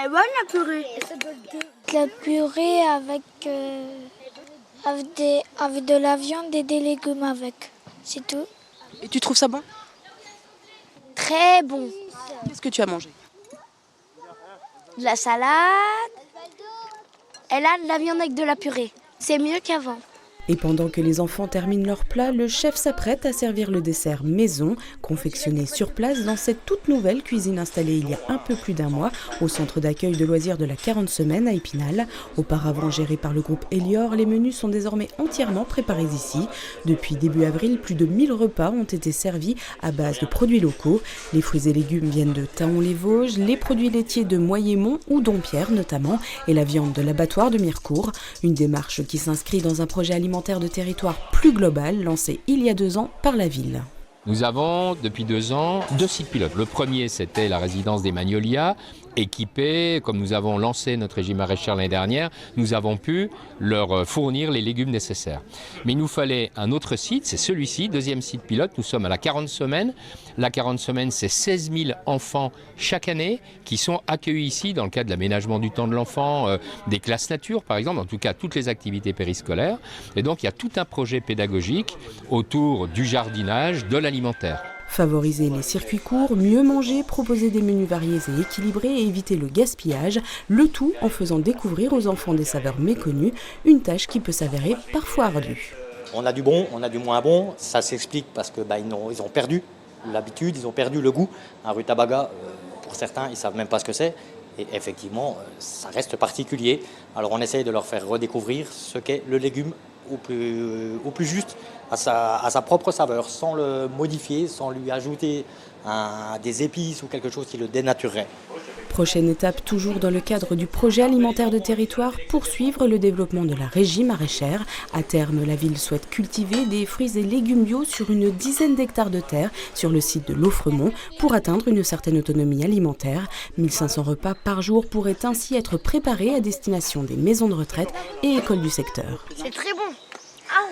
Elle est bonne la purée. La purée avec de la viande et des légumes avec. C'est tout. Et tu trouves ça bon? Très bon. Qu'est-ce que tu as mangé? De la salade. Et là, de la viande avec de la purée. C'est mieux qu'avant. Et pendant que les enfants terminent leur plat, le chef s'apprête à servir le dessert maison, confectionné sur place dans cette toute nouvelle cuisine installée il y a un peu plus d'un mois au centre d'accueil de loisirs de la 40 semaines à Épinal. Auparavant géré par le groupe Elior, les menus sont désormais entièrement préparés ici. Depuis début avril, plus de 1000 repas ont été servis à base de produits locaux. Les fruits et légumes viennent de Thaon-les-Vosges, les produits laitiers de Moyémont ou Dompierre notamment, et la viande de l'abattoir de Mirecourt. Une démarche qui s'inscrit dans un projet alimentaire de territoire plus global lancé il y a 2 ans par la ville. Nous avons depuis 2 ans 2 sites pilotes. Le premier, c'était la résidence des Magnolias, équipée, comme nous avons lancé notre régime maraîcher l'année dernière, nous avons pu leur fournir les légumes nécessaires. Mais il nous fallait un autre site, c'est celui-ci, deuxième site pilote. Nous sommes à la 40 semaines. La 40 semaines, c'est 16 000 enfants chaque année qui sont accueillis ici dans le cadre de l'aménagement du temps de l'enfant, des classes nature par exemple, en tout cas toutes les activités périscolaires. Et donc il y a tout un projet pédagogique autour du jardinage, de l'alimentaire. Favoriser les circuits courts, mieux manger, proposer des menus variés et équilibrés et éviter le gaspillage, le tout en faisant découvrir aux enfants des saveurs méconnues, une tâche qui peut s'avérer parfois ardue. On a du bon, on a du moins bon, ça s'explique parce que ils ont perdu l'habitude, ils ont perdu le goût. Un rutabaga, pour certains, ils ne savent même pas ce que c'est. Et effectivement, ça reste particulier. Alors on essaye de leur faire redécouvrir ce qu'est le légume au plus juste, à sa propre saveur, sans le modifier, sans lui ajouter des épices ou quelque chose qui le dénaturerait. Prochaine étape, toujours dans le cadre du projet alimentaire de territoire, poursuivre le développement de la régie maraîchère. À terme, la ville souhaite cultiver des fruits et légumes bio sur une dizaine d'hectares de terre sur le site de l'Aufremont pour atteindre une certaine autonomie alimentaire. 1500 repas par jour pourraient ainsi être préparés à destination des maisons de retraite et écoles du secteur. C'est très bon. Ah.